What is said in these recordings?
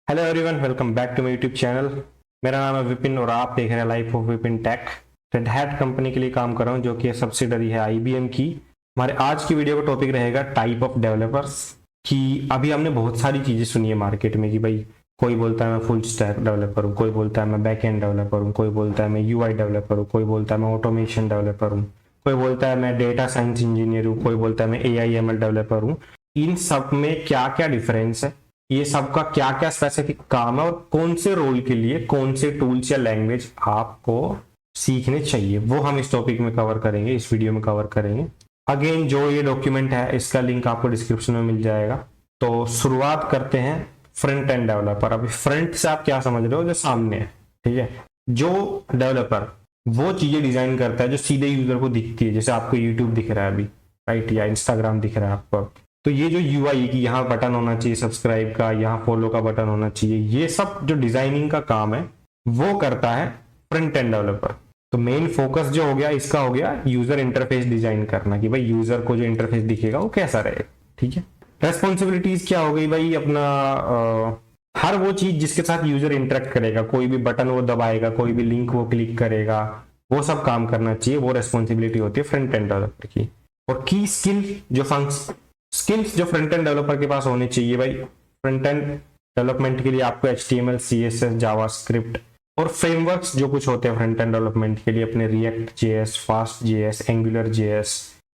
Hello everyone, welcome back to my YouTube channel. मेरा नाम है विपिन और आप देख रहे हैं life of Vipin tech. Red hat company के लिए काम कर रहा हूं जो कि सब्सिडरी है आईबीएम की। हमारे आज की वीडियो का टॉपिक रहेगा टाइप ऑफ डेवलपर्स। कि अभी हमने बहुत सारी चीज़ें सुनी है मार्केट में कि भाई कोई बोलता है मैं फुल स्टैक डेवलपर हूँ, कोई बोलता है मैं बैक एंड डेवलपर हूँ, कोई बोलता है मैं यूआई डेवलपर हूँ, कोई बोलता है मैं ऑटोमेशन डेवलपर हूँ, कोई बोलता है मैं डेटा साइंस इंजीनियर हूँ, कोई बोलता है मैं एआईएमएल डेवलपर हूँ। इन सब में क्या क्या डिफरेंस है, ये सबका क्या क्या स्पेसिफिक काम है और कौन से रोल के लिए कौन से टूल्स या लैंग्वेज आपको सीखने चाहिए, वो हम इस टॉपिक में कवर करेंगे, इस वीडियो में कवर करेंगे। अगेन जो ये डॉक्यूमेंट है इसका लिंक आपको डिस्क्रिप्शन में मिल जाएगा। तो शुरुआत करते हैं फ्रंट एंड डेवलपर। अभी फ्रंट से आप क्या समझ रहे हो, जो सामने है, ठीक है। जो डेवलपर वो चीजें डिजाइन करता है जो सीधे यूजर को दिखती है, जैसे आपको यूट्यूब दिख रहा है अभी, राइट, या इंस्टाग्राम दिख रहा है आपको। तो ये जो यूआई की यहाँ बटन होना चाहिए सब्सक्राइब का, यहाँ फॉलो का बटन होना चाहिए, ये सब जो डिजाइनिंग का काम है वो करता है फ्रंट एंड डेवलपर। तो मेन फोकस जो हो गया इसका हो गया यूजर इंटरफेस डिजाइन करना, कि भाई यूजर को जो इंटरफेस दिखेगा वो कैसा रहेगा, ठीक है। रेस्पॉन्सिबिलिटीज क्या हो गई भाई, अपना हर वो चीज जिसके साथ यूजर इंटरेक्ट करेगा, कोई भी बटन वो दबाएगा, कोई भी लिंक वो क्लिक करेगा, वो सब काम करना चाहिए, वो रेस्पॉन्सिबिलिटी होती है फ्रंट एंड डेवलपर की। और की स्किल्स जो फ्रंट एंड डेवलपर के पास होने चाहिए भाई। फ्रंट एंड डेवलपमेंट के लिए आपको HTML, CSS, जावास्क्रिप्ट और फ्रेमवर्क्स जो कुछ होते हैं फ्रंट एंड डेवलपमेंट के लिए, अपने react JS, fast JS, angular JS,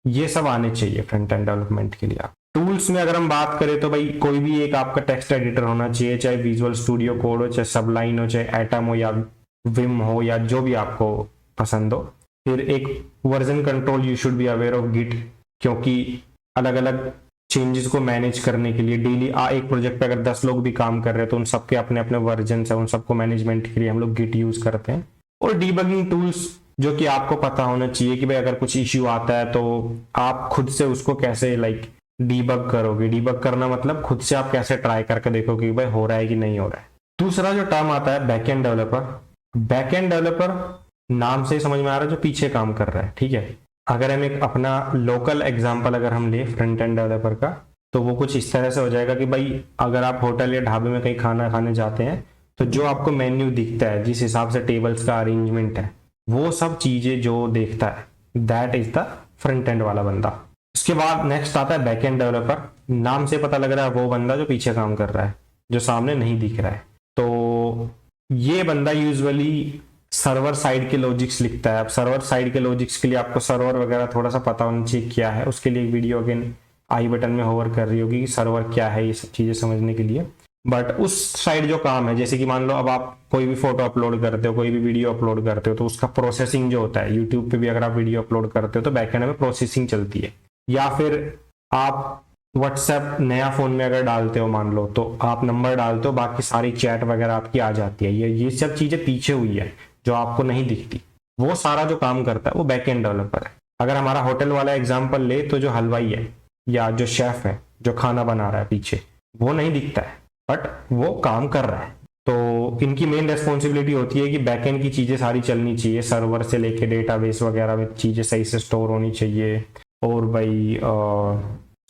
ये सब आने चाहिए फ्रंट एंड डेवलपमेंट के लिए। टूल्स में अगर हम बात करें तो भाई कोई भी एक आपका टेक्स्ट एडिटर होना चाहिए, चाहे विजुअल स्टूडियो कोड हो, चाहे सबलाइन हो, चाहे एटम हो या विम हो, या जो भी आपको पसंद हो। फिर एक version control, you should be aware of git, क्योंकि अलग अलग चेंजेस को मैनेज करने के लिए डेली एक प्रोजेक्ट पे अगर 10 लोग भी काम कर रहे हैं तो उन सबके अपने अपने वर्जन है, उन सबको मैनेजमेंट के लिए हम लोग गिट यूज करते हैं। और डीबगिंग टूल्स जो कि आपको पता होना चाहिए कि भाई अगर कुछ इश्यू आता है तो आप खुद से उसको कैसे डीबग करोगे। डीबग करना मतलब खुद से आप कैसे ट्राई करके देखोगे कि भाई हो रहा है कि नहीं हो रहा है। दूसरा जो टर्म आता है बैकएंड डेवलपर। बैकएंड डेवलपर नाम से ही समझ में आ रहा है जो पीछे काम कर रहा है, ठीक है। अगर हम एक अपना लोकल एग्जांपल अगर हम ले फ्रंट एंड डेवलपर का, तो वो कुछ इस तरह से हो जाएगा कि भाई अगर आप होटल या ढाबे में कहीं खाना खाने जाते हैं तो जो आपको मेन्यू दिखता है, जिस हिसाब से टेबल्स का अरेंजमेंट है, वो सब चीजें जो देखता है, that is the front end वाला बंदा। इसके बाद नेक्स्ट आता है बैक एंड डेवलपर। नाम से पता लग रहा है वो बंदा जो पीछे काम कर रहा है, जो सामने नहीं दिख रहा है। तो ये बंदा यूजुअली सर्वर साइड के लॉजिक्स लिखता है। अब सर्वर साइड के लॉजिक्स के लिए आपको सर्वर वगैरह थोड़ा सा पता होना चाहिए क्या है, उसके लिए एक वीडियो अगेन आई बटन में होवर कर रही होगी कि सर्वर क्या है, ये सब चीजें समझने के लिए। बट उस साइड जो काम है, जैसे कि मान लो अब आप कोई भी फोटो अपलोड करते हो, कोई भी वीडियो अपलोड करते हो, तो उसका प्रोसेसिंग जो होता है, यूट्यूब पे भी अगर आप वीडियो अपलोड करते हो तो बैकएंड में प्रोसेसिंग चलती है। या फिर आप व्हाट्सएप नया फोन में अगर डालते हो मान लो, तो आप नंबर डालते हो, बाकी सारी चैट वगैरह आपकी आ जाती है। ये सब चीजें पीछे हुई है जो आपको नहीं दिखती, वो सारा जो काम करता है वो बैक एंड डेवलपर है। अगर हमारा होटल वाला एग्जांपल ले तो जो हलवाई है या जो शेफ है जो खाना बना रहा है पीछे, वो नहीं दिखता है बट वो काम कर रहा है। तो इनकी मेन रेस्पॉन्सिबिलिटी होती है कि बैक एंड की चीजें सारी चलनी चाहिए, सर्वर से लेके डेटाबेस वगैरह में चीजें सही से स्टोर होनी चाहिए। और भाई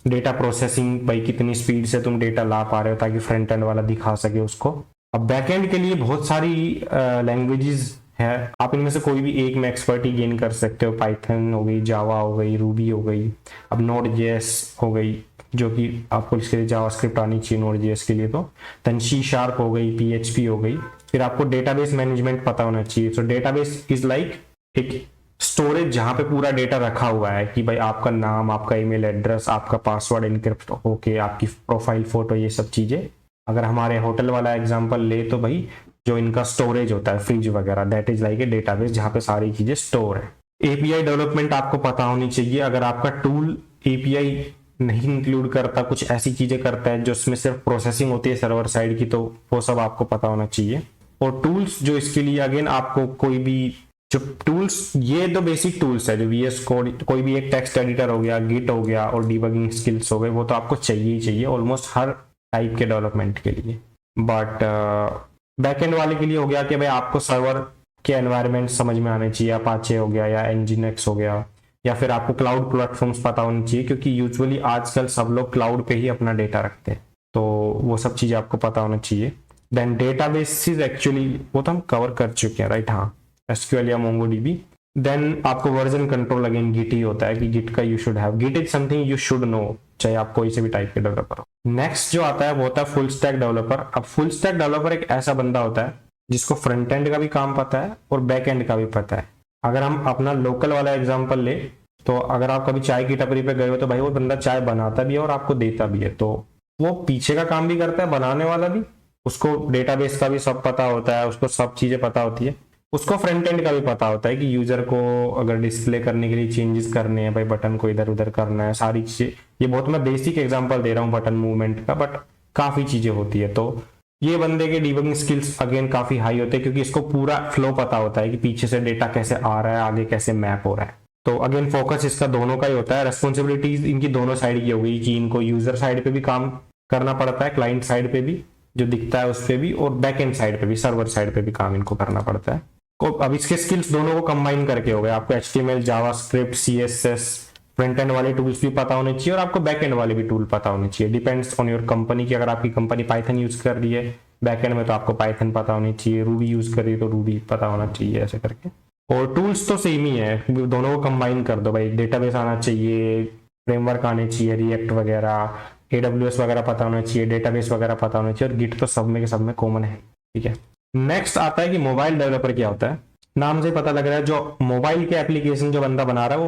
डेटा प्रोसेसिंग, भाई कितनी स्पीड से तुम डेटा ला पा रहे हो ताकि फ्रंट एंड वाला दिखा सके उसको। अब बैक एंड के लिए बहुत सारी लैंग्वेजेस है, आप इनमें से कोई भी एक में एक्सपर्टी गेन कर सकते हो। पाइथन हो गई, जावा हो गई, रूबी हो गई, अब नोड जेएस हो गई, जो कि आपको इसके लिए जावास्क्रिप्ट आनी चाहिए नोड जेएस के लिए। तो देन C# हो गई, PHP हो गई। फिर आपको डेटाबेस मैनेजमेंट पता होना चाहिए। सो डेटाबेस इज लाइक एक स्टोरेज जहां पे पूरा डेटा रखा हुआ है कि भाई आपका नाम, आपका ईमेल एड्रेस, आपका पासवर्ड इनक्रिप्ट होके, आपकी प्रोफाइल फोटो, ये सब चीजें। अगर हमारे होटल वाला एग्जांपल ले तो भाई जो इनका स्टोरेज होता है, फ्रिज वगैरह, that is like a database जहां पे सारी चीजें स्टोर है। एपीआई डेवलपमेंट आपको पता होनी चाहिए। अगर आपका टूल एपीआई नहीं इंक्लूड करता, कुछ ऐसी चीजें करता है जो उसमें सिर्फ प्रोसेसिंग होती है सर्वर साइड की, तो वो सब आपको पता होना चाहिए। और टूल्स जो इसके लिए अगेन आपको कोई भी जो टूल्स, ये दो बेसिक टूल्स है, जो VS कोड, कोई भी एक टेक्स्ट एडिटर हो गया, गिट हो गया और डीबगिंग स्किल्स हो गए, वो तो आपको चाहिए ही चाहिए ऑलमोस्ट हर टाइप के डेवलपमेंट के लिए। बट बैकएंड वाले के लिए हो गया कि भाई आपको सर्वर के एनवायरनमेंट समझ में आने चाहिए, अपाचे हो गया या nginx हो गया, या फिर आपको क्लाउड प्लेटफॉर्म्स पता होनी चाहिए, क्योंकि यूजुअली आजकल सब लोग क्लाउड पे ही अपना डेटा रखते हैं, तो वो सब चीजें आपको पता होना चाहिए। देन डेटाबेस एक्चुअली वो तो हम कवर कर चुके हैं, राइट, हाँ, एसक्यूएल या मोंगोडीबी। देन आपको वर्जन कंट्रोल अगेन गिट ही होता है कि गिट का you should have, git is something you should know, चाहे आप कोई से भी टाइप के डेवलपर हो। नेक्स्ट जो आता है वो होता है फुल स्टैक डेवलपर। अब फुल स्टैक डेवलपर एक ऐसा बंदा होता है जिसको फ्रंट एंड का भी काम पता है और बैक एंड का भी पता है। अगर हम अपना लोकल वाला एग्जांपल ले तो अगर आप कभी चाय की टपरी पे गए हो तो भाई वो बंदा चाय बनाता भी है और आपको देता भी है, तो वो पीछे का काम भी करता है, बनाने वाला भी, उसको डेटाबेस का भी सब पता होता है, उसको सब चीजें पता होती है, उसको फ्रंट एंड का भी पता होता है कि यूजर को अगर डिस्प्ले करने के लिए चेंजेस करने हैं, भाई बटन को इधर उधर करना है, सारी चीजें। ये बहुत मैं बेसिक एग्जांपल दे रहा हूँ बटन मूवमेंट का, बट काफी चीजें होती है। तो ये बंदे के डीबगिंग स्किल्स अगेन काफी हाई होते हैं क्योंकि इसको पूरा फ्लो पता होता है कि पीछे से डेटा कैसे आ रहा है, आगे कैसे मैप हो रहा है। तो अगेन फोकस इसका दोनों का ही होता है, रेस्पॉन्सिबिलिटीज इनकी दोनों साइड की हो गई कि इनको यूजर साइड पे भी काम करना पड़ता है, क्लाइंट साइड पे भी जो दिखता है उस पे भी, और बैक एंड साइड पे भी, सर्वर साइड पे भी काम इनको करना पड़ता है। तो अब इसके स्किल्स दोनों को कंबाइन करके हो गए, आपको HTML, JavaScript, CSS, front end वाले टूल्स भी पता होने चाहिए और आपको बैक एंड वाले भी टूल पता होने चाहिए। डिपेंड्स ऑन योर कंपनी की, अगर आपकी कंपनी पाइथन यूज कर रही है बैक एंड में तो आपको पाइथन पता होनी चाहिए, रूबी यूज कर रही है तो रूबी पता होना चाहिए, ऐसे करके। और टूल्स तो सेम ही है, दोनों को कंबाइन कर दो भाई, डेटाबेस आना चाहिए, फ्रेमवर्क आने चाहिए, रिएक्ट वगैरह, AWS वगैरह पता होना चाहिए, डेटाबेस वगैरह पता होना चाहिए, और गिट तो सब में कॉमन है, ठीक है। नेक्स्ट आता है कि मोबाइल डेवलपर क्या होता है। नाम से पता लग रहा है जो मोबाइल के एप्लीकेशन जो बंदा बना रहा है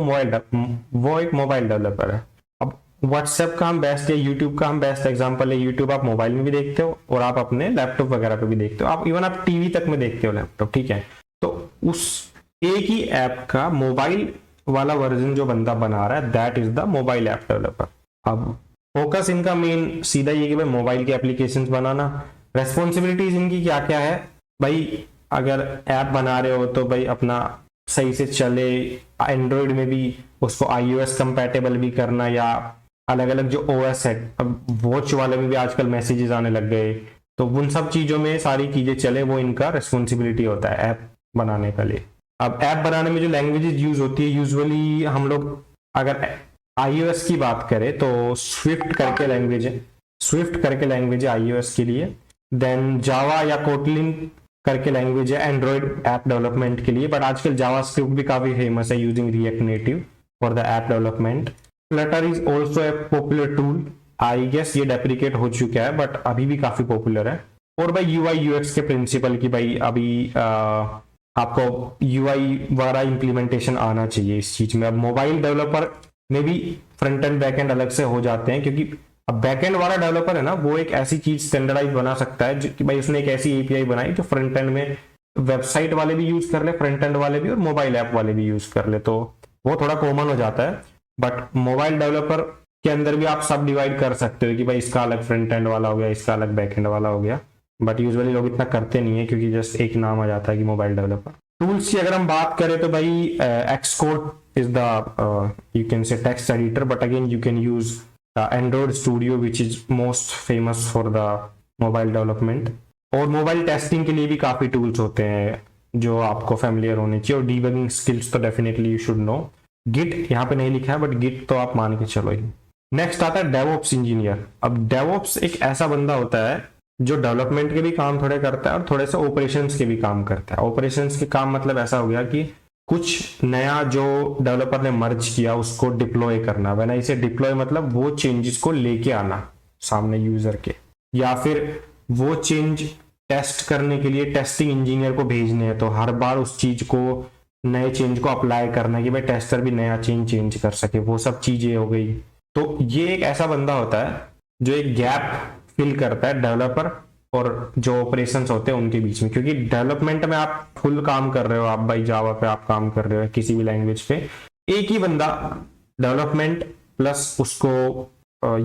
वो एक मोबाइल डेवलपर है। अब व्हाट्सएप का हम बेस्ट या यूट्यूब का हम बेस्ट एग्जांपल है। यूट्यूब आप मोबाइल में भी देखते हो और आप अपने लैपटॉप वगैरह पे भी देखते हो, आप इवन आप टीवी तक में देखते हो लैपटॉप, ठीक है। तो उस एक ही ऐप का मोबाइल वाला वर्जन जो बंदा बना रहा है that is the mobile app developer. अब फोकस इनका मेन सीधा ये कि भाई मोबाइल के एप्लीकेशंस बनाना। रेस्पॉन्सिबिलिटीज इनकी क्या क्या है भाई, अगर ऐप बना रहे हो तो भाई अपना सही से चले, एंड्रॉइड में भी उसको iOS कंपैटिबल भी करना, या अलग अलग जो OS है, अब वॉच वाले में भी आजकल मैसेजेस आने लग गए, तो उन सब चीजों में सारी चीजें चले, वो इनका रेस्पॉन्सिबिलिटी होता है ऐप बनाने के लिए। अब ऐप बनाने में जो लैंग्वेजेस यूज होती है यूजुअली हम लोग अगर iOS की बात करें तो स्विफ्ट करके लैंग्वेज है, स्विफ्ट करके लैंग्वेज है iOS के लिए। देन जावा या कोटलिन करके लैंग्वेज है एंड्रॉइड ऐप डेवलपमेंट के लिए, बट आजकल जावास्क्रिप्ट भी काफी फेमस है using React Native for the app development. Flutter is also a popular tool, I guess ये डेप्रिकेट हो चुका है बट अभी भी काफी पॉपुलर है। और भाई UI UX के प्रिंसिपल की भाई अभी आपको UI वाला इंप्लीमेंटेशन आना चाहिए इस चीज में। अब मोबाइल डेवलपर में भी फ्रंट एंड बैक एंड अलग से हो जाते हैं, क्योंकि अब बैक एंड वाला डेवलपर है ना वो एक ऐसी चीज स्टैंडर्डाइज बना सकता है कि भाई उसने एक ऐसी API बनाई जो फ्रंट एंड में वेबसाइट वाले भी यूज कर ले, फ्रंट एंड वाले भी और मोबाइल ऐप वाले भी यूज कर ले, तो वो थोड़ा कॉमन हो जाता है। बट मोबाइल डेवलपर के अंदर भी आप सब डिवाइड कर सकते हो कि भाई इसका अलग फ्रंट एंड वाला हो गया, इसका अलग बैक एंड वाला हो गया, बट यूजुअली लोग इतना करते नहीं है क्योंकि जस्ट एक नाम आ जाता है कि मोबाइल डेवलपर। टूल्स की अगर हम बात करें तो भाई Xcode is the you can say text editor, but again you can use Android Studio which is most famous for the mobile development। और मोबाइल टेस्टिंग के लिए भी काफी टूल्स होते हैं जो आपको फेमिलियर होने चाहिए, और डीबगिंग स्किल्स तो definitely you should know. Git यहाँ पे नहीं लिखा है बट गिट तो आप मान के चलो ही। नेक्स्ट आता है डेवऑप्स इंजीनियर। अब डेवऑप्स एक ऐसा बंदा होता है जो डेवलपमेंट के भी काम थोड़े करता है और थोड़े से ऑपरेशंस के भी काम करता है। ऑपरेशंस के काम मतलब ऐसा हो गया कि कुछ नया जो डेवलपर ने मर्ज किया उसको डिप्लॉय करना। व्हेन आई से डिप्लॉय मतलब वो चेंजेस को लेके आना सामने यूजर के, या फिर वो चेंज टेस्ट करने के लिए टेस्टिंग इंजीनियर को भेजने हैं, तो हर बार उस चीज को नए चेंज को अप्लाई करना कि भाई टेस्टर भी नया चेंज कर सके, वो सब चीजें हो गई। तो ये एक ऐसा बंदा होता है जो एक गैप फिल करता है डेवलपर और जो ऑपरेशंस होते हैं उनके बीच में, क्योंकि डेवलपमेंट में आप फुल काम कर रहे हो, आप भाई जावा पे आप काम कर रहे हो किसी भी लैंग्वेज पे, एक ही बंदा डेवलपमेंट प्लस उसको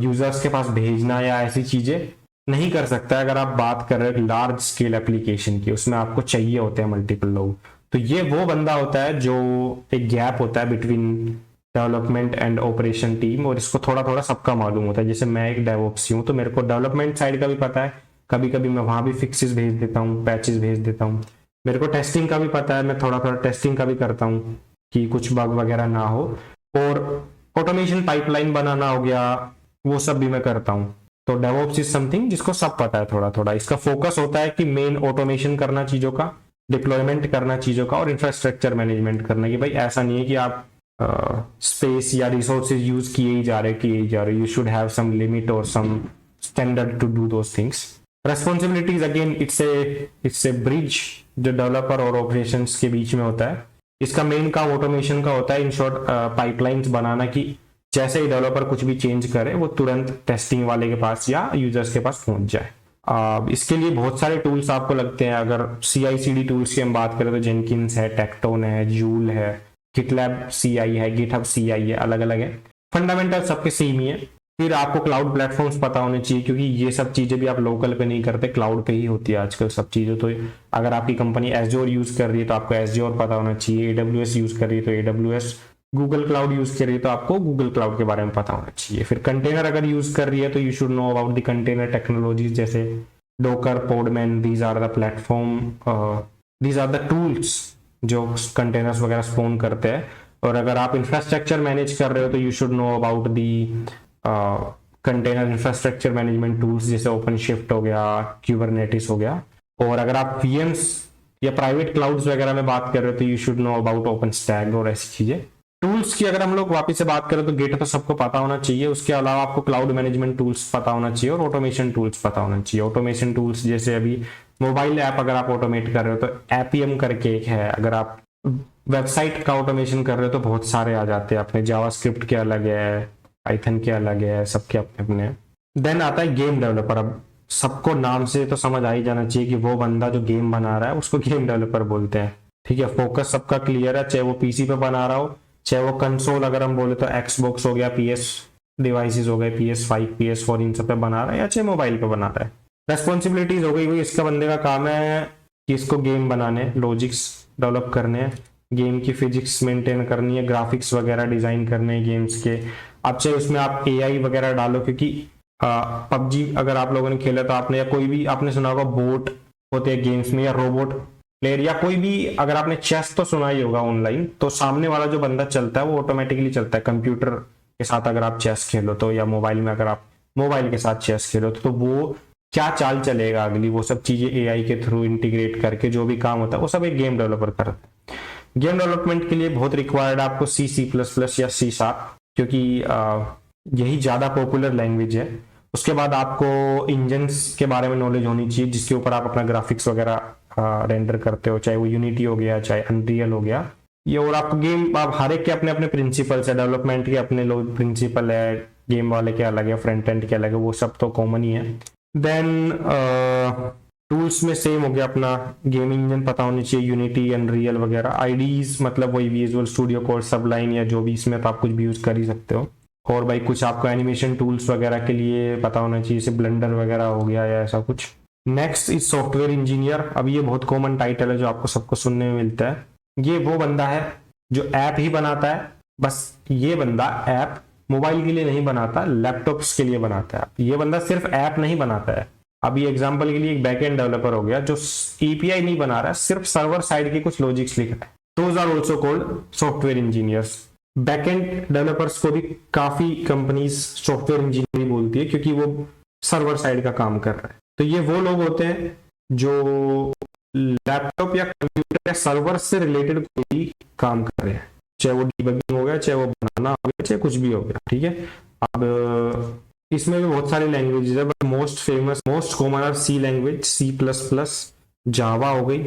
यूजर्स के पास भेजना या ऐसी चीजें नहीं कर सकता। अगर आप बात कर रहे हो लार्ज स्केल एप्लीकेशन की, उसमें आपको चाहिए होते हैं मल्टीपल लोग, तो ये वो बंदा होता है जो एक गैप होता है between development and operation team, और इसको थोड़ा थोड़ा सबका मालूम होता है। जैसे मैं एक डेवऑप्स हूँ तो मेरे को डेवलपमेंट साइड का भी पता है, कभी कभी मैं वहां भी फिक्सेस भेज देता हूँ, पैचेस भेज देता हूँ। मेरे को टेस्टिंग का भी पता है, मैं थोड़ा थोड़ा टेस्टिंग का भी करता हूँ कि कुछ बग वगैरह ना हो, और ऑटोमेशन पाइपलाइन बनाना हो गया, वो सब भी मैं करता हूँ। तो डेवऑप्स इज समथिंग जिसको सब पता है थोड़ा थोड़ा। इसका फोकस होता है कि मेन ऑटोमेशन करना चीजों का, डिप्लॉयमेंट करना चीजों का, और इंफ्रास्ट्रक्चर मैनेजमेंट करना। कि भाई ऐसा नहीं है कि आप स्पेस या रिसोर्सेज यूज किए ही जा रहे, you should have some limit और some standard to do those things. Responsibilities again it's a bridge जो डेवलपर और ऑपरेशंस के बीच में होता है। इसका मेन काम ऑटोमेशन का होता है, इन शॉर्ट पाइपलाइंस बनाना कि जैसे ही डेवलपर कुछ भी चेंज करे वो तुरंत टेस्टिंग वाले के पास या यूजर्स के पास पहुंच जाए। इसके लिए बहुत सारे टूल्स आपको लगते हैं। अगर CI/CD टूल्स की हम बात करें तो जेनकिंस है, टेक्टोन है, जूल है, गिटलैब CI है, गिटहब CI है, अलग अलग है। फंडामेंटल सबके सेम ही है। फिर आपको क्लाउड प्लेटफॉर्म्स पता होने चाहिए, क्योंकि ये सब चीजें भी आप लोकल पे नहीं करते, क्लाउड पे ही होती है आजकल सब चीजें। तो अगर आपकी कंपनी एज़्योर यूज कर रही है तो आपको एज़्योर पता होना चाहिए, AWS यूज कर रही है तो AWS, गूगल क्लाउड यूज कर रही है तो आपको गूगल क्लाउड के बारे में पता होना चाहिए। फिर कंटेनर अगर यूज कर रही है तो you should know about the container technologies जैसे Docker, Podman, these are the platform, these are the tools जो कंटेनर्स वगैरह स्पॉन करते हैं। और अगर आप इंफ्रास्ट्रक्चर मैनेज कर रहे हो तो you should know about the container infrastructure management tools जैसे ओपन शिफ्ट हो गया, क्यूबरनेटिस हो गया। और अगर आप VMs या प्राइवेट क्लाउड्स वगैरह में बात कर रहे हो तो you should know about open stack और ऐसी चीजें। टूल्स की अगर हम लोग वापस से बात करें तो गिट तो सबको पता होना चाहिए। उसके अलावा आपको क्लाउड मैनेजमेंट टूल्स पता होना चाहिए और ऑटोमेशन टूल्स पता होना चाहिए। ऑटोमेशन टूल्स जैसे अभी मोबाइल ऐप अगर आप ऑटोमेट कर रहे हो तो एपीएम करके एक है। अगर आप वेबसाइट का ऑटोमेशन कर रहे हो तो बहुत सारे आ जाते हैं अपने। जावास्क्रिप्ट के अलग है, पाइथन के अलग है, सबके अपने अपने। देन आता है गेम डेवलपर। अब सबको नाम से तो समझ आ ही जाना चाहिए कि वो बंदा जो गेम बना रहा है उसको गेम डेवलपर बोलते हैं। ठीक है, फोकस सबका क्लियर है, चाहे वो पीसी पे बना रहा हो, चाहे वो कंसोल अगर हम बोले तो एक्सबॉक्स हो गया, PS डिवाइसेस हो गए, PS5, PS4 इन सब पे बना रहा है, या चाहे मोबाइल पे बना रहा है। रेस्पॉन्सिबिलिटीज हो गई भाई, इसका बंदे का काम है कि इसको गेम बनाने, लॉजिक्स डेवलप करने, गेम की फिजिक्स मेंटेन करनी है, ग्राफिक्स वगैरह डिजाइन करने हैं गेम्स के। अब चाहे उसमें आप AI वगैरह डालो, क्योंकि PUBG अगर आप लोगों ने खेला तो आपने, या कोई भी आपने सुना होगा बोट होते हैं गेम्स में, या रोबोट प्लेयर, या कोई भी, अगर आपने चेस तो सुना ही होगा ऑनलाइन, तो सामने वाला जो बंदा चलता है वो ऑटोमेटिकली चलता है। कंप्यूटर के साथ अगर आप चेस खेलो तो, या मोबाइल में अगर आप मोबाइल के साथ चेस खेलो तो वो क्या चाल चलेगा अगली, वो सब चीजें AI के थ्रू इंटीग्रेट करके जो भी काम होता है वो सब एक गेम डेवलपर करता है। गेम डेवलपमेंट के लिए बहुत रिक्वायर्ड है आपको C++ या C#, क्योंकि यही ज्यादा पॉपुलर लैंग्वेज है। उसके बाद आपको इंजन्स के बारे में नॉलेज होनी चाहिए जिसके ऊपर आप अपना ग्राफिक्स वगैरह रेंडर करते हो, चाहे वो यूनिटी हो गया, चाहे अनरियल हो गया ये। और आपको गेम, आप हर एक के अपने अपने प्रिंसिपल्स है, डेवलपमेंट के अपने लोग प्रिंसिपल है, गेम वाले के अलग है, फ्रंट एंड के अलग है, वो सब तो कॉमन ही है। देन टूल्स में सेम हो गया अपना, गेमिंग इंजन पता होनी चाहिए, यूनिटी, अनरियल वगैरह। आईडीज मतलब वही विजुअल स्टूडियो कोड, सबलाइन या जो भी, इसमें तो आप कुछ भी यूज कर ही सकते हो। और भाई कुछ आपको एनिमेशन टूल्स वगैरह के लिए पता होना चाहिए, जैसे ब्लेंडर वगैरह हो गया या ऐसा कुछ। Next is software engineer. अब ये बहुत कॉमन टाइटल है जो आपको सबको सुनने में मिलता है। ये वो बंदा है जो ऐप ही बनाता है, बस ये बंदा ऐप मोबाइल के लिए नहीं बनाता, लैपटॉप्स के लिए बनाता है। ये बंदा सिर्फ ऐप नहीं बनाता है। अभी एग्जांपल के लिए एक बैकएंड डेवलपर हो गया जो API नहीं बना रहा है, सिर्फ सर्वर साइड के कुछ लॉजिक्स लिख रहा है। Those are also called software engineers. Backend developers को भी काफी कंपनीज सॉफ्टवेयर इंजीनियर बोलती है, क्योंकि वो सर्वर साइड का काम कर रहा है। तो ये वो लोग होते हैं जो लैपटॉप या कंप्यूटर या सर्वर से रिलेटेड कोई काम कर रहे हैं, चाहे वो डिबगिंग हो गया, चाहे वो बनाना हो गया, चाहे कुछ भी हो गया। ठीक है, अब इसमें भी बहुत सारी लैंग्वेजेस है, but most famous, most common are C language, C++, Java हो गई,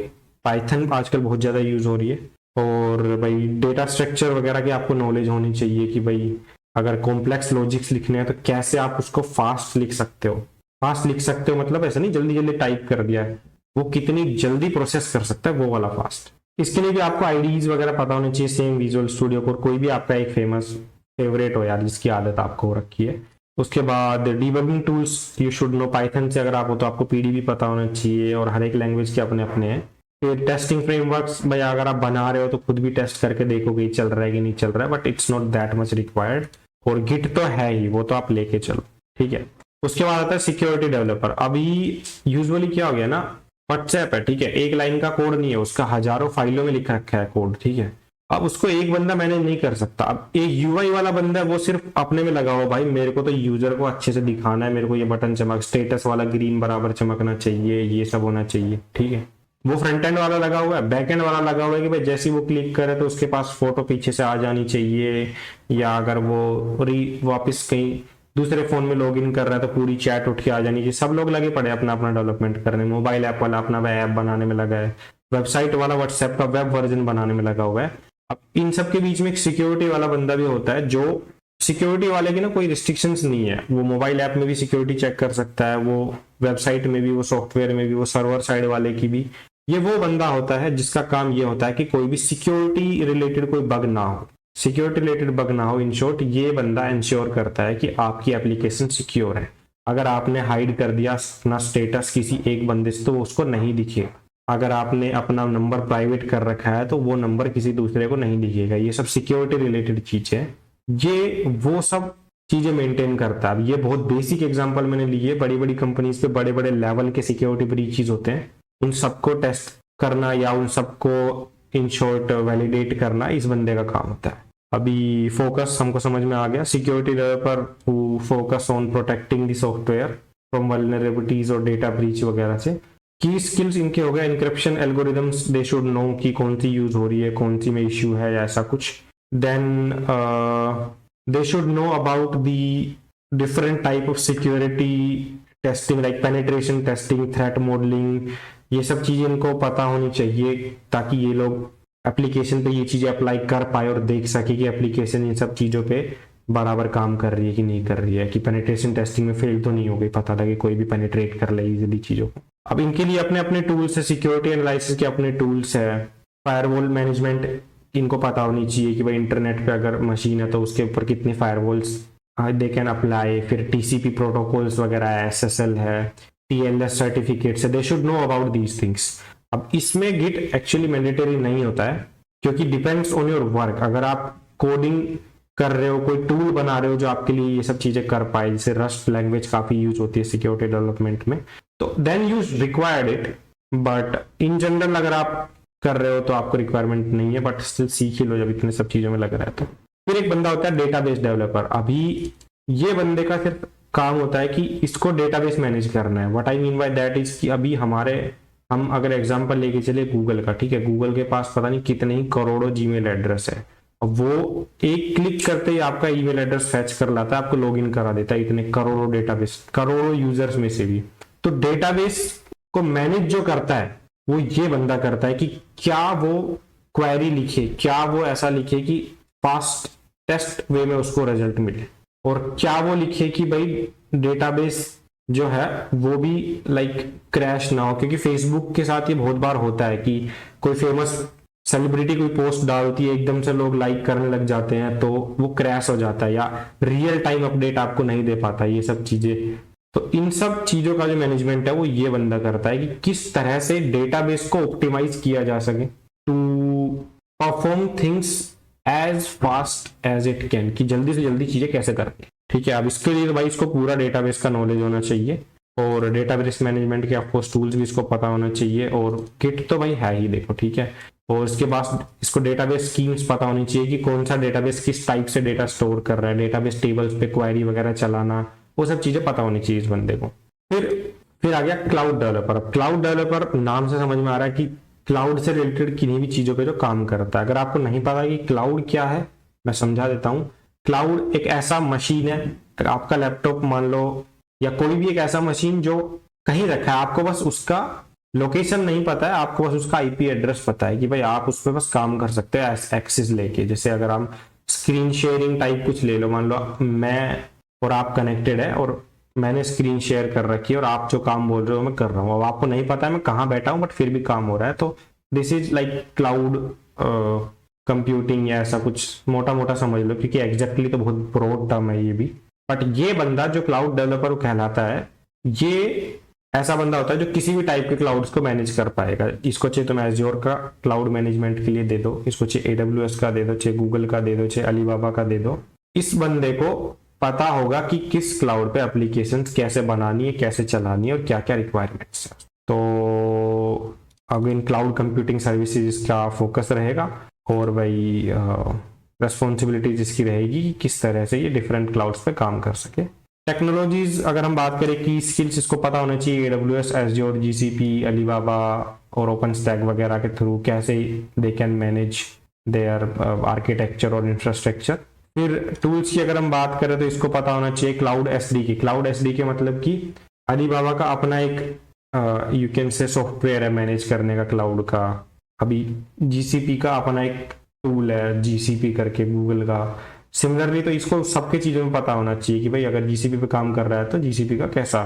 पाइथन आजकल बहुत ज्यादा यूज हो रही है। और भाई डेटा स्ट्रक्चर वगैरह की आपको नॉलेज होनी चाहिए कि भाई अगर कॉम्प्लेक्स लॉजिक्स लिखने हैं तो कैसे आप उसको फास्ट लिख सकते हो। फास्ट लिख सकते हो मतलब ऐसा नहीं जल्दी जल्दी टाइप कर दिया है, वो कितनी जल्दी प्रोसेस कर सकता है, वो वाला फास्ट। इसके लिए भी आपको आईडीज वगैरह पता होने चाहिए, सेम विजुअल स्टूडियो कोड, कोई भी आपका एक फेमस फेवरेट हो यार जिसकी आदत आपको हो रखी है। उसके बाद debugging tools you should no, Python से अगर आप हो तो आपको PDB पता होना चाहिए, और हर एक लैंग्वेज के अपने अपने हैं। फिर टेस्टिंग फ्रेमवर्क्स, भाई अगर आप बना रहे हो तो खुद भी टेस्ट करके देखोगे चल रहा है कि नहीं चल रहा है, but it's not that much required. और गिट तो है ही, वो तो आप लेके चलो। ठीक है, उसके बाद आता है सिक्योरिटी डेवलपर। अभी यूजुअली क्या हो गया ना, व्हाट्सएप है, ठीक है, एक लाइन का कोड नहीं है, उसका हजारों फाइलों में लिख रखा है कोड। ठीक है, अब उसको एक बंदा मैनेज नहीं कर सकता। अब एक यूआई वाला बंदा है वो सिर्फ अपने में लगा हुआ, भाई मेरे को तो यूजर को अच्छे से दिखाना है, मेरे को ये बटन चमक, स्टेटस वाला ग्रीन बराबर चमकना चाहिए, ये सब होना चाहिए, ठीक है। वो फ्रंट एंड वाला लगा हुआ है, बैक एंड वाला लगा हुआ है कि भाई जैसे ही वो क्लिक करे तो उसके पास फोटो पीछे से आ जानी चाहिए, या अगर वो वापस कहीं दूसरे फोन में लॉगिन कर रहा है तो पूरी चैट उठ के आ जानी चाहिए। सब लोग लगे पड़े अपना अपना डेवलपमेंट करने में। मोबाइल ऐप वाला अपना ऐप बनाने में लगा है, वेबसाइट वाला व्हाट्सएप का वेब वर्जन बनाने में लगा हुआ है। अब इन सब के बीच में एक सिक्योरिटी वाला बंदा भी होता है, जो सिक्योरिटी वाले की ना कोई रिस्ट्रिक्शंस नहीं है, वो मोबाइल ऐप में भी सिक्योरिटी चेक कर सकता है, वो वेबसाइट में भी, वो सॉफ्टवेयर में भी, वो सर्वर साइड वाले की भी। ये वो बंदा होता है जिसका काम ये होता है कि कोई भी सिक्योरिटी रिलेटेड कोई बग ना हो, सिक्योरिटी रिलेटेड बग ना हो। इन शॉर्ट ये बंदा इंश्योर करता है कि आपकी एप्लीकेशन सिक्योर है। अगर आपने हाइड कर दिया अपना स्टेटस किसी एक बंदे से तो उसको नहीं दिखेगा। अगर आपने अपना नंबर प्राइवेट कर रखा है तो वो नंबर किसी दूसरे को नहीं दिखेगा। ये सब सिक्योरिटी रिलेटेड चीज है, ये वो सब चीजें मेंटेन करता है। अब ये बहुत बेसिक एग्जांपल मैंने लिए, बड़ी बड़ी कंपनीज पे बड़े बड़े लेवल के सिक्योरिटी ब्रीचेस होते हैं, उन सबको टेस्ट करना या उन सबको इन शॉर्ट वैलिडेट करना इस बंदे का काम होता है। अभी फोकस हमको समझ में आ गया, security developer who focus on protecting the software from vulnerabilities और डेटा ब्रीच वगैरह से। की स्किल्स इनके हो गए, encryption algorithms they should know कि कौन सी यूज हो रही है, कौन सी में इश्यू है या ऐसा कुछ। Then they should know about the different type of security testing like penetration testing, threat modelling, ये सब चीजें इनको पता होनी चाहिए ताकि ये लोग एप्लीकेशन पे ये चीजें अप्लाई कर पाए और देख सके कि एप्लीकेशन इन सब चीजों पे बराबर काम कर रही है कि नहीं कर रही है, कि पेनिट्रेशन टेस्टिंग में फेल तो नहीं हो गई, पता लगे कोई भी पेनिट्रेट कर ले इजीली चीजों को। अब इनके लिए अपने अपने टूल्स है, सिक्योरिटी एनालिसिस के अपने टूल्स है, फायरवॉल मैनेजमेंट इनको पता होनी चाहिए कि भाई इंटरनेट पे अगर मशीन है तो उसके ऊपर कितनी फायरवॉल्स दे कैन अप्लाई। फिर टीसीपी प्रोटोकॉल्स वगैरह है, एसएसएल है, टीएलएस सर्टिफिकेट्स है, दे should know about these things. अब इसमें गिट एक्चुअली मैंडेटरी नहीं होता है क्योंकि डिपेंड्स ऑन योर वर्क। अगर आप कोडिंग कर रहे हो, कोई टूल बना रहे हो जो आपके लिए ये सब चीजें कर पाए, जैसे रस्ट लैंग्वेज काफी यूज होती है सिक्योरिटी डेवलपमेंट में, तो then you required it. But in general अगर आप कर रहे हो तो आपको रिक्वायरमेंट नहीं है, बट स्टिल सीख ही लो जब इतने सब चीजों में लग रहा है तो। फिर एक बंदा होता है डेटाबेस डेवलपर। अभी ये बंदे का सिर्फ काम होता है कि इसको डेटाबेस मैनेज करना है। What I mean by that is कि अभी हम अगर एग्जांपल लेके चले गूगल का, ठीक है, गूगल के पास पता नहीं कितने ही करोड़ों जीमेल एड्रेस है। अब वो एक क्लिक करते ही आपका ईमेल एड्रेस फैच कर लाता है, आपको लॉगिन करा देता है इतने करोड़ों डेटाबेस, करोड़ों यूजर्स में से भी। तो डेटाबेस को मैनेज जो करता है वो ये बंदा करता है कि क्या वो क्वेरी लिखे, क्या वो ऐसा लिखे कि फास्ट टेस्ट वे में उसको रिजल्ट मिले, और क्या वो लिखे कि भाई डेटाबेस जो है वो भी लाइक क्रैश ना हो। क्योंकि फेसबुक के साथ ये बहुत बार होता है कि कोई फेमस सेलिब्रिटी कोई पोस्ट डालती है, एकदम से लोग लाइक करने लग जाते हैं तो वो क्रैश हो जाता है, या रियल टाइम अपडेट आपको नहीं दे पाता, ये सब चीजें। तो इन सब चीजों का जो मैनेजमेंट है वो ये बंदा करता है कि किस तरह से डेटाबेस को ऑप्टिमाइज किया जा सके to perform things as fast as it can, कि जल्दी से जल्दी चीजें कैसे करते हैं, ठीक है। अब इसके लिए तो भाई इसको पूरा डेटाबेस का नॉलेज होना चाहिए, और डेटाबेस मैनेजमेंट के ऑफकोर्स टूल्स भी इसको पता होना चाहिए, और गिट तो भाई है ही देखो, ठीक है। और इसके बाद इसको डेटाबेस स्कीम्स पता होनी चाहिए कि कौन सा डेटाबेस किस टाइप से डेटा स्टोर कर रहा है, डेटाबेस टेबल्स पे क्वेरी वगैरह चलाना, वो सब चीजें पता होनी चाहिए इस बंदे को। फिर आ गया क्लाउड डेवलपर। अब क्लाउड डेवलपर नाम से समझ में आ रहा है कि क्लाउड से रिलेटेड किन्हीं भी चीजों पे जो काम करता है। अगर आपको नहीं पता कि क्लाउड क्या है, मैं समझा देता हूँ। क्लाउड एक ऐसा मशीन है, आपका लैपटॉप मान लो या कोई भी एक ऐसा मशीन जो कहीं रखा है, आपको बस उसका लोकेशन नहीं पता है, आपको बस उसका आईपी एड्रेस पता है कि भाई आप उस पर बस काम कर सकते हैं एक्सेस लेके। जैसे अगर हम स्क्रीन शेयरिंग टाइप कुछ ले लो, मान लो मैं और आप कनेक्टेड है और मैंने स्क्रीन शेयर कर रखी है और आप जो काम बोल रहे हो मैं कर रहा हूँ। अब आपको नहीं पता है मैं कहाँ बैठा हूँ, बट फिर भी काम हो रहा है, तो this is like cloud computing, या ऐसा कुछ मोटा मोटा समझ लो, क्योंकि एग्जैक्टली तो बहुत ब्रॉड टर्म है ये भी। बट ये बंदा जो क्लाउड डेवलपर कहलाता है, ये ऐसा बंदा होता है जो किसी भी टाइप के क्लाउड्स को मैनेज कर पाएगा। इसको चाहिए तो एज्योर का क्लाउड मैनेजमेंट के लिए दे दो, इसको चाहिए AWS का दे दो, चाहिए गूगल का दे दो, चाहिए अलीबाबा का दे दो। इस बंदे को पता होगा कि किस क्लाउड पे एप्लीकेशंस कैसे बनानी है, कैसे चलानी है और क्या क्या रिक्वायरमेंट्स है। तो अगेन क्लाउड कंप्यूटिंग सर्विसेज का फोकस रहेगा। और भाई रेस्पॉन्सिबिलिटी जिसकी रहेगी कि किस तरह से ये डिफरेंट क्लाउड्स पे काम कर सके। टेक्नोलॉजीज अगर हम बात करें की स्किल्स, इसको पता होना चाहिए AWS, एज़्योर, GCP, अलीबाबा और ओपन स्टैक वगैरह के थ्रू कैसे they can manage there architecture और इंफ्रास्ट्रक्चर। फिर टूल्स की अगर हम बात करें तो इसको पता होना चाहिए क्लाउड SDK। क्लाउड SDK मतलब कि अलीबाबा का अपना एक यू कैन से सॉफ्टवेयर है मैनेज करने का क्लाउड का। अभी GCP का अपना एक टूल है GCP करके गूगल का। सिमिलरली तो इसको सबके चीज़ों में पता होना चाहिए कि भाई अगर GCP पे काम कर रहा है तो GCP का कैसा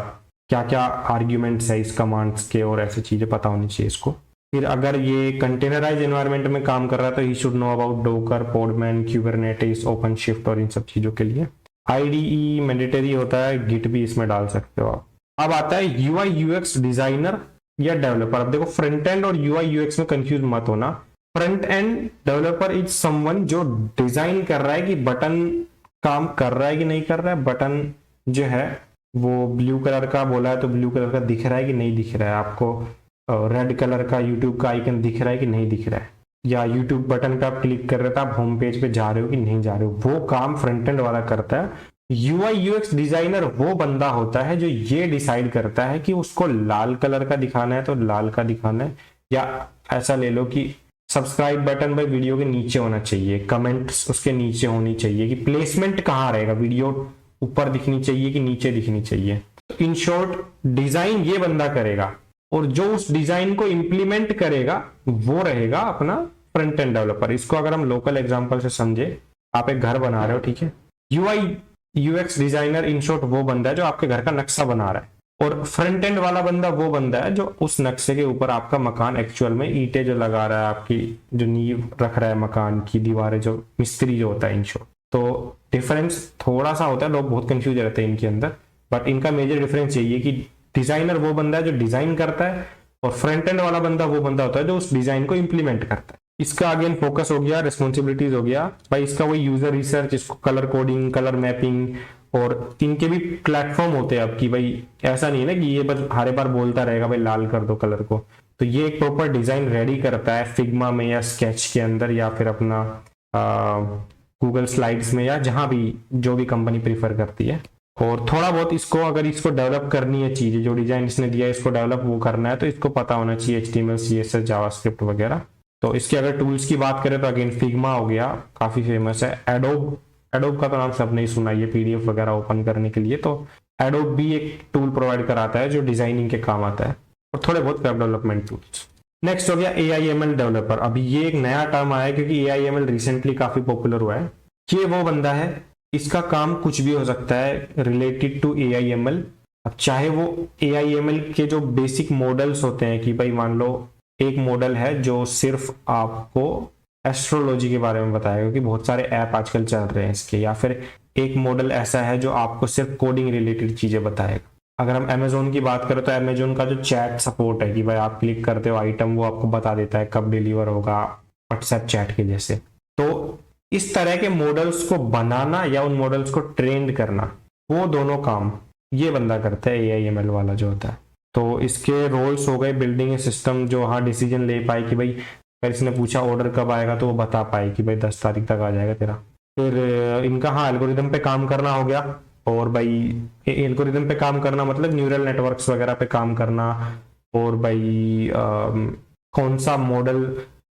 क्या क्या आर्ग्यूमेंट्स है इस कमांड्स के, और ऐसी चीज़ें पता होनी चाहिए इसको। फिर अगर ये कंटेनराइज एनवायरनमेंट में काम कर रहा है तो he should know about Docker, Podman, Kubernetes, OpenShift और इन सब चीज़ों के लिए। IDE मैंडेटरी होता है, गिट भी इसमें डाल सकते हो आप। अब आता है UI UX डिजाइनर या डेवलपर। अब देखो फ्रंट एंड और UI UX में कंफ्यूज मत होना। Front end developer is someone जो डिजाइन कर रहा है कि बटन काम कर रहा है कि नहीं कर रहा है, बटन जो है वो ब्लू कलर का बोला है तो ब्लू कलर का दिख रहा है कि नहीं दिख रहा है, आपको रेड कलर का यूट्यूब का आइकन दिख रहा है कि नहीं दिख रहा है, या यूट्यूब बटन पे आप क्लिक कर रहे थे आप होम पेज पे जा रहे हो कि नहीं जा रहे हो, वो काम फ्रंट एंड वाला करता है। UI UX डिजाइनर वो बंदा होता है जो ये डिसाइड करता है कि उसको लाल कलर का दिखाना है तो लाल का दिखाना है, या ऐसा ले लो कि सब्सक्राइब बटन भाई वीडियो के नीचे होना चाहिए, कमेंट्स उसके नीचे होनी चाहिए, कि प्लेसमेंट कहाँ रहेगा, वीडियो ऊपर दिखनी चाहिए कि नीचे दिखनी चाहिए। तो इन शॉर्ट डिजाइन ये बंदा करेगा, और जो उस डिजाइन को इंप्लीमेंट करेगा वो रहेगा अपना फ्रंट एंड डेवलपर। इसको अगर हम लोकल एग्जांपल से समझे, आप एक घर बना रहे हो, ठीक है, UI UX designer in short वो बंदा है जो आपके घर का नक्शा बना रहा है, और फ्रंट एंड वाला बंदा वो बंदा है जो उस नक्शे के ऊपर आपका मकान एक्चुअल में ईंटें जो लगा रहा है, आपकी जो नींव रख रहा है मकान की, दीवारें, जो मिस्त्री जो होता है इन शॉर्ट। तो डिफरेंस थोड़ा सा होता है, लोग बहुत कंफ्यूज रहते हैं इनके अंदर, बट इनका मेजर डिफरेंस यही है कि डिजाइनर वो बंदा है जो डिजाइन करता है, और फ्रंट एंड वाला बंदा वो बंदा होता है जो उस डिजाइन को इंप्लीमेंट करता है। इसका अगेन फोकस हो गया, रिस्पॉन्सिबिलिटीज हो गया भाई, इसका वही यूजर रिसर्च, इसको कलर कोडिंग, कलर मैपिंग, और इनके भी प्लेटफॉर्म होते हैं अब की भाई, ऐसा नहीं है ना कि ये बस हर बार बोलता रहेगा भाई लाल कर दो कलर को। तो ये एक प्रॉपर डिजाइन रेडी करता है फिग्मा में या स्केच के अंदर, या फिर अपना गूगल स्लाइड्स में, या जहां भी जो भी कंपनी प्रीफर करती है। और थोड़ा बहुत इसको अगर इसको डेवलप करनी है चीजें, जो डिजाइन इसने दिया है इसको डेवलप वो करना है, तो इसको पता होना चाहिए HTML CSS जावास्क्रिप्ट वगैरह। तो इसके अगर टूल्स की बात करें तो अगेन फिग्मा हो गया, काफी फेमस है। एडोब का तो नाम सबने ही सुना, ये PDF वगैरह ओपन करने के लिए, तो एडोब भी एक टूल प्रोवाइड कराता है जो डिजाइनिंग के काम आता है, और थोड़े बहुत वेब डेवलपमेंट टूल्स। नेक्स्ट हो गया AIML डेवलपर। अभी ये एक नया टर्म आया है क्योंकि AIML रिसेंटली काफी पॉपुलर हुआ है। ये वो बंदा है, इसका काम कुछ भी हो सकता है रिलेटेड टू AIML। अब चाहे वो AIML के जो बेसिक मॉडल्स होते हैं, कि भाई मान लो एक मॉडल है जो सिर्फ आपको एस्ट्रोलॉजी के बारे में बताएगा, क्योंकि बहुत सारे ऐप आजकल चल रहे हैं इसके, या फिर एक मॉडल ऐसा है जो आपको सिर्फ कोडिंग रिलेटेड चीजें बताएगा। अगर हम अमेजोन की बात करें तो अमेजोन का जो चैट सपोर्ट है, कि भाई आप क्लिक करते हो आइटम, वो आपको बता देता है कब डिलीवर होगा, व्हाट्सएप चैट के जैसे। तो इस तरह के मॉडल्स को बनाना या उन मॉडल्स को ट्रेन करना, वो दोनों काम ये बंदा करता है, AIML वाला जो होता है। तो इसके रोल्स हो गए बिल्डिंग ए सिस्टम जो हाँ डिसीजन ले पाए, कि भाई अगर इसने पूछा ऑर्डर कब आएगा तो वो बता पाए कि भाई 10 तारीख तक आ जाएगा तेरा। फिर इनका हाँ एल्गोरिदम पे काम करना हो गया, और भाई एल्गोरिदम पे काम करना मतलब न्यूरल नेटवर्क्स वगैरह पे काम करना, और भाई कौन सा मॉडल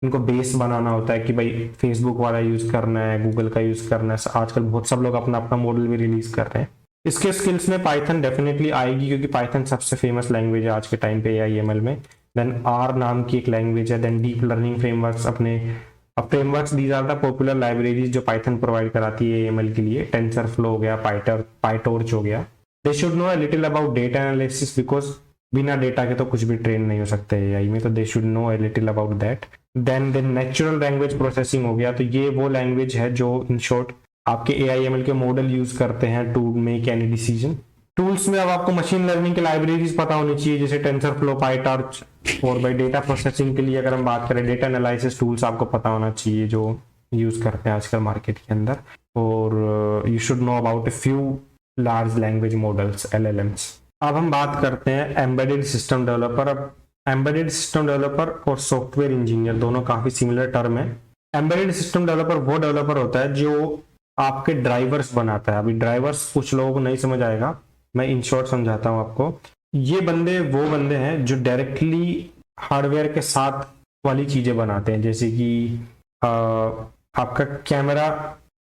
इनको बेस बनाना होता है, कि भाई फेसबुक वाला यूज करना है, गूगल का यूज करना है। आजकल बहुत सब लोग अपना अपना मॉडल भी रिलीज कर रहे हैं। इसके स्किल्स में पाइथन डेफिनेटली आएगी, क्योंकि पाइथन सबसे फेमस लैंग्वेज है आज के टाइम पे AIML में। देन R नाम की एक लैंग्वेज है, देन डीप लर्निंग फ्रेमवर्क्स, अपने frameworks these are the popular libraries जो पाइथन प्रोवाइड कराती है AML के लिए। टेंसरफ्लो हो गया, पाइटॉर्च हो गया। दे should know a little about data analysis, because बिना डेटा के तो कुछ भी ट्रेन नहीं हो सकता है AI में, तो they should know a little about that. Then natural language processing हो गया, तो ये वो लैंग्वेज है जो इन शॉर्ट आपके AIML के मॉडल यूज करते हैं to make any decision. Tools में अब आपको मशीन लर्निंग के लाइब्रेरीज पता होनी चाहिए, जैसे टेंसरफ्लो, पाइटॉर्च। और भाई डेटा प्रोसेसिंग के लिए अगर हम बात करें, डेटा एनालिसिस टूल्स आपको पता होना चाहिए जो यूज करते हैं आजकल मार्केट के अंदर। और you should know about a few large language models, LLMs। अब हम बात करते हैं एम्बेडेड सिस्टम डेवलपर। अब एम्बेडेड सिस्टम डेवलपर और सॉफ्टवेयर इंजीनियर दोनों काफी सिमिलर टर्म है। एम्बेडेड सिस्टम डेवलपर वो डेवलपर होता है जो आपके ड्राइवर्स बनाता है। अभी ड्राइवर्स कुछ लोगों को नहीं समझ आएगा, मैं इन शॉर्ट समझाता हूँ आपको। ये बंदे वो बंदे हैं जो डायरेक्टली हार्डवेयर के साथ वाली चीजें बनाते हैं, जैसे कि आपका कैमरा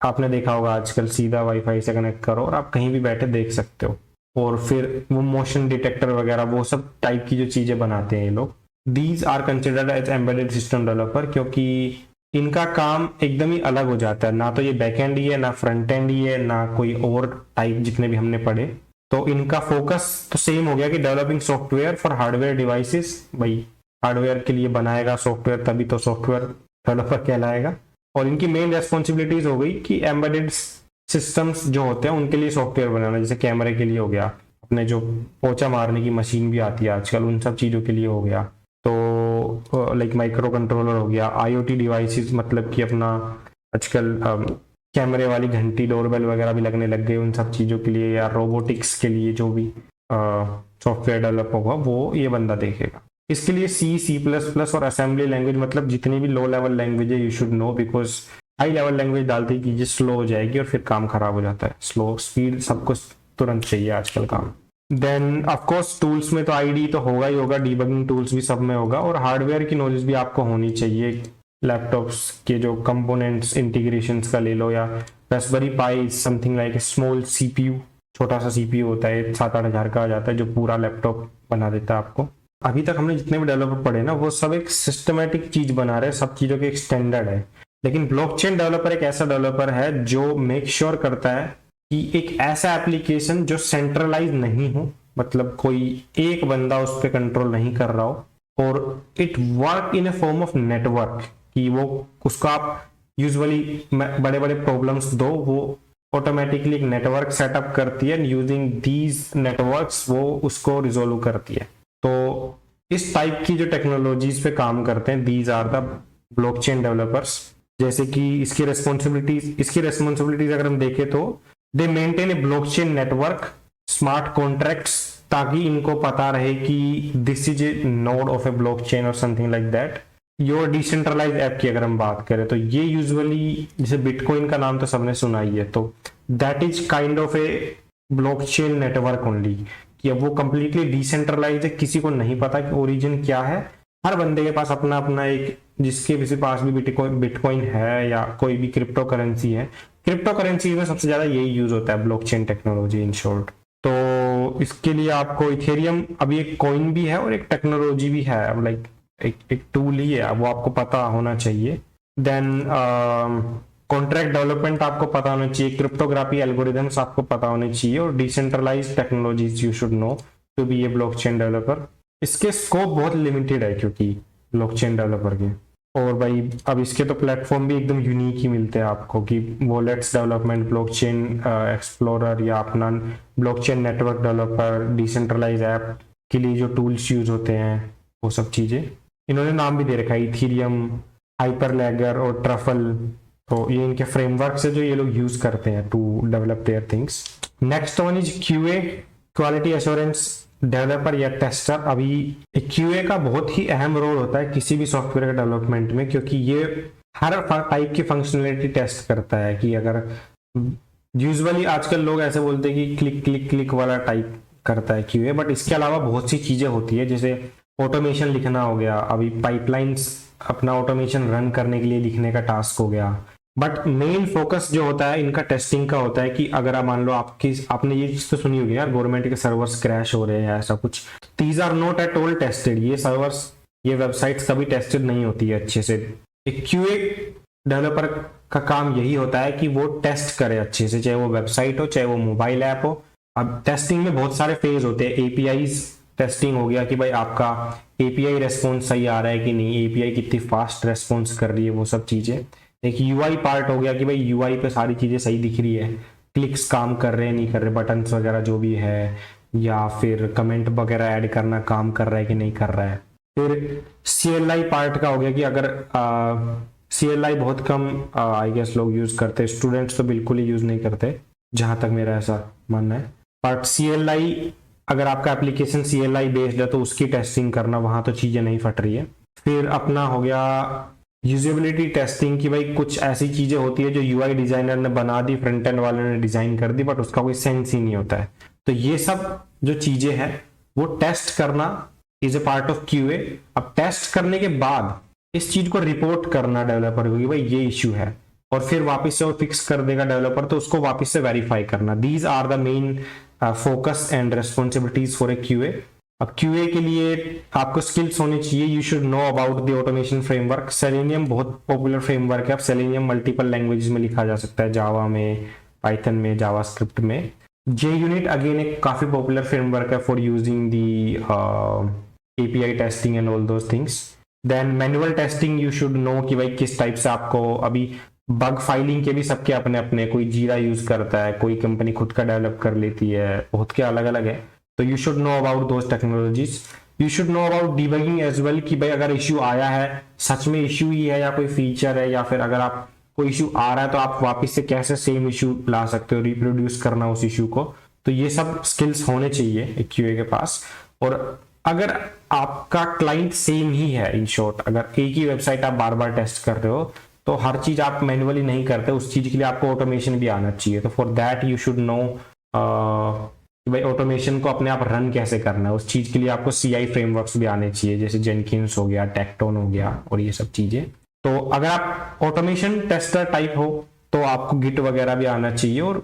आपने देखा होगा आजकल सीधा वाईफाई से कनेक्ट करो और आप कहीं भी बैठे देख सकते हो, और फिर वो मोशन डिटेक्टर वगैरह वो सब टाइप की जो चीजें बनाते हैं ये लोग, these are considered as embedded system developer, क्योंकि इनका काम एकदम ही अलग हो जाता है। ना तो ये बैक एंड ही है, ना फ्रंट एंड ही है, ना कोई और टाइप जितने भी हमने पढ़े। तो इनका फोकस तो सेम हो गया कि developing software for hardware devices. भाई हार्डवेयर के लिए बनाएगा सॉफ्टवेयर तभी तो सॉफ्टवेयर डेवलपर कहलाएगा। और इनकी मेन रेस्पॉन्सिबिलिटीज हो गई कि एम्बेडेड सिस्टम्स जो होते हैं उनके लिए सॉफ्टवेयर बनाना, जैसे कैमरे के लिए हो गया, अपने जो पोछा मारने की मशीन भी आती है आजकल उन सब चीज़ों के लिए हो गया, तो लाइक माइक्रो कंट्रोलर हो गया, आईओटी डिवाइसेस मतलब कि अपना आजकल कैमरे वाली घंटी डोरबेल वगैरह भी लगने लग गए उन सब चीज़ों के लिए, या रोबोटिक्स के लिए जो भी सॉफ्टवेयर डेवलप होगा वो ये बंदा देखेगा। इसके लिए C++ और असेंबली लैंग्वेज मतलब जितनी भी लो लेवल लैंग्वेज है you should no, because high level language डालते ही चीजें स्लो हो जाएगी और फिर काम खराब हो जाता है। स्लो स्पीड सबको तुरंत चाहिए आजकल काम। देन ऑफ कोर्स टूल्स में तो आईडी तो होगा ही होगा, डीबगिंग टूल्स भी सब में होगा, और हार्डवेयर की नॉलेज भी आपको होनी चाहिए। लैपटॉप्स के जो कंपोनेंट्स इंटीग्रेशंस का ले लो, या रास्पबेरी पाई समथिंग लाइक स्मॉल सीपीयू, छोटा सा सीपीयू होता है 7-8 हज़ार का आ जाता है जो पूरा लैपटॉप बना देता है आपको। अभी तक हमने जितने भी डेवलपर पढ़े ना वो सब एक सिस्टमेटिक चीज बना रहे हैं, सब चीजों के एक स्टैंडर्ड है। लेकिन ब्लॉकचेन डेवलपर एक ऐसा डेवलपर है जो मेक श्योर करता है कि एक ऐसा एप्लीकेशन जो सेंट्रलाइज नहीं हो, मतलब कोई एक बंदा उस पर कंट्रोल नहीं कर रहा हो, और it work in A form of network, कि वो उसको आप यूजुअली बड़े बड़े प्रॉब्लम्स दो वो ऑटोमेटिकली एक नेटवर्क सेटअप करती है, यूजिंग दीज नेटवर्क्स वो उसको रिजोल्व करती है। तो इस टाइप की जो टेक्नोलॉजीज पे काम करते हैं these are the blockchain developers. जैसे कि इसकी रेस्पॉन्सिबिलिटीज अगर हम देखें तो they maintain a blockchain network smart contracts, ताकि इनको पता रहे कि this is a node of a blockchain और something like that. Your decentralize app की अगर हम बात करें तो ये यूजुअली, जैसे बिटकॉइन का नाम तो सबने सुना ही है, तो that is kind of a blockchain network only, कि अब वो कंप्लीटली डिसेंट्रलाइज है, किसी को नहीं पता कि ओरिजिन क्या है। हर बंदे के पास अपना अपना एक, जिसके किसी पास भी बिटकॉइन है या कोई भी क्रिप्टो करेंसी है, क्रिप्टो करेंसी में सबसे ज्यादा यही यूज होता है ब्लॉकचेन टेक्नोलॉजी इन शॉर्ट। तो इसके लिए आपको इथेरियम अभी एक कॉइन भी है और एक टेक्नोलॉजी भी है, अब लाइक एक टूल ही है, वो आपको पता होना चाहिए। देन कॉन्ट्रैक्ट डेवलपमेंट आपको पता होना चाहिए, क्रिप्टोग्राफी एल्गोरिथम्स आपको पता होने चाहिए, और decentralise technologies you should know to be a blockchain developer. इसके स्कोप बहुत लिमिटेड है क्योंकि ब्लॉकचेन डेवलपर के, और भाई अब इसके तो प्लेटफॉर्म भी एकदम यूनिक ही मिलते हैं आपको, कि वॉलेट्स डेवलपमेंट, ब्लॉकचेन एक्सप्लोरर, या अपना blockchain network developer, decentralise app के लिए जो टूल्स यूज होते हैं वो सब चीजें इन्होंने नाम भी दे रखा है, इथीरियम, हाइपरलेगर और ट्रफल। तो ये इनके फ्रेमवर्क से जो ये लोग यूज करते हैं to develop their things. Next one is QA, quality assurance developer या टेस्टर। अभी क्यूए का बहुत ही अहम रोल होता है किसी भी सॉफ्टवेयर के डेवलपमेंट में, क्योंकि ये हर टाइप की फंक्शनलिटी टेस्ट करता है। कि अगर यूजुअली आजकल लोग ऐसे बोलते हैं कि क्लिक क्लिक क्लिक वाला टाइप करता है क्यूए, बट इसके अलावा बहुत सी चीजें होती है, जैसे ऑटोमेशन लिखना हो गया, अभी पाइपलाइंस अपना ऑटोमेशन रन करने के लिए लिखने का टास्क हो गया। बट मेन फोकस जो होता है इनका टेस्टिंग का होता है, कि अगर आप मान लो आपने ये चीज तो सुनी होगी यार, गवर्नमेंट के सर्वर्स क्रैश हो रहे हैं ऐसा कुछ, these are not at all tested. ये सर्वर्स, ये वेबसाइट्स कभी टेस्टेड नहीं होती है अच्छे से। एक क्यूए डेवलपर का काम यही होता है कि वो टेस्ट करे अच्छे से, चाहे वो वेबसाइट हो चाहे वो मोबाइल ऐप हो। अब टेस्टिंग में बहुत सारे फेज होते हैं। एपीआईज टेस्टिंग हो गया, कि भाई आपका एपीआई रेस्पॉन्स सही आ रहा है कि नहीं, एपीआई कितनी फास्ट रेस्पॉन्स कर रही है, वो सब चीजें। एक यूआई पार्ट हो गया, कि भाई यूआई पे सारी चीजें सही दिख रही है, क्लिक्स काम कर रहे हैं नहीं कर रहे, बटन्स वगैरह जो भी है, या फिर कमेंट वगैरह ऐड करना काम कर रहा है कि नहीं कर रहा है। फिर सीएलआई पार्ट का हो गया, कि अगर सीएलआई बहुत कम आई गेस लोग यूज करते हैं, स्टूडेंट्स तो बिल्कुल ही यूज नहीं करते जहां तक मेरा ऐसा मानना है। बट सीएलआई, अगर आपका एप्लीकेशन सीएलआई बेस्ड है तो उसकी टेस्टिंग करना, वहां तो चीजें नहीं फट रही है। फिर अपना हो गया यूजेबिलिटी टेस्टिंग की भाई कुछ ऐसी चीजें होती है जो यूआई डिजाइनर ने बना दी, फ्रंट एंड वाले ने डिजाइन कर दी, बट उसका कोई सेंस ही नहीं होता है। तो ये सब जो चीजें हैं वो टेस्ट करना is a part of QA. अब टेस्ट करने के बाद इस चीज को रिपोर्ट करना डेवलपर को कि भाई ये इश्यू है, और फिर वापस से वो फिक्स कर देगा डेवलपर, तो उसको वापस से वेरीफाई करना। These are the main focus and responsibilities for a QA. अब क्यूए के लिए आपको स्किल्स होने चाहिए। You should know about the automation framework. Selenium बहुत पॉपुलर फ्रेमवर्क है। अब सेलेनियम मल्टीपल लैंग्वेजेस में लिखा जा सकता है, जावा में, पाइथन में, जावास्क्रिप्ट में। JUnit अगेन एक काफी पॉपुलर फ्रेमवर्क है for using the API testing and all those things. Then manual testing you should know कि भाई किस टाइप से आपको, अभी बग फाइलिंग के भी सबके अपने अपने, कोई जीरा यूज करता है, कोई कंपनी खुद का डेवलप कर लेती है, बहुत के अलग अलग है। तो you should know about those technologies. You should know about debugging as well कि भाई अगर इश्यू आया है, सच में इश्यू ही है या कोई फीचर है, या फिर अगर आप कोई इश्यू आ रहा है तो आप वापस से कैसे सेम इश्यू ला सकते हो, रिप्रोड्यूस करना उस इश्यू को। तो ये सब स्किल्स होने चाहिए एक क्यूए के पास। और अगर आपका क्लाइंट सेम ही है, इन शॉर्ट अगर एक ही वेबसाइट आप बार बार टेस्ट कर रहे हो, तो हर चीज आप मैनुअली नहीं करते, उस चीज के लिए आपको ऑटोमेशन भी आना चाहिए। तो for that you should no भाई ऑटोमेशन को अपने आप रन कैसे करना है। उस चीज के लिए आपको CI फ्रेमवर्क्स भी आने चाहिए, जैसे जेनकिंस हो गया, टेक्टोन हो गया, और ये सब चीजें। तो अगर आप ऑटोमेशन टेस्टर टाइप हो तो आपको गिट वगैरह भी आना चाहिए, और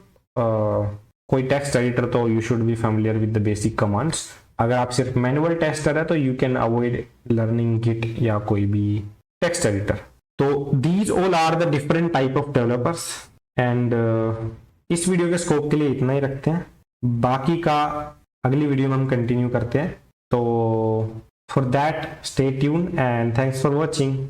कोई टेक्स्ट एडिटर तो you should be familiar with the basic commands. अगर आप सिर्फ मैनुअल टेस्टर है तो you can avoid learning git या कोई भी टेक्स्ट एडिटर। तो these all are the different type of developers. And इस वीडियो के स्कोप के लिए इतना ही रखते हैं, बाकी का अगली वीडियो में हम कंटिन्यू करते हैं। तो for that stay tune and thanks for watching.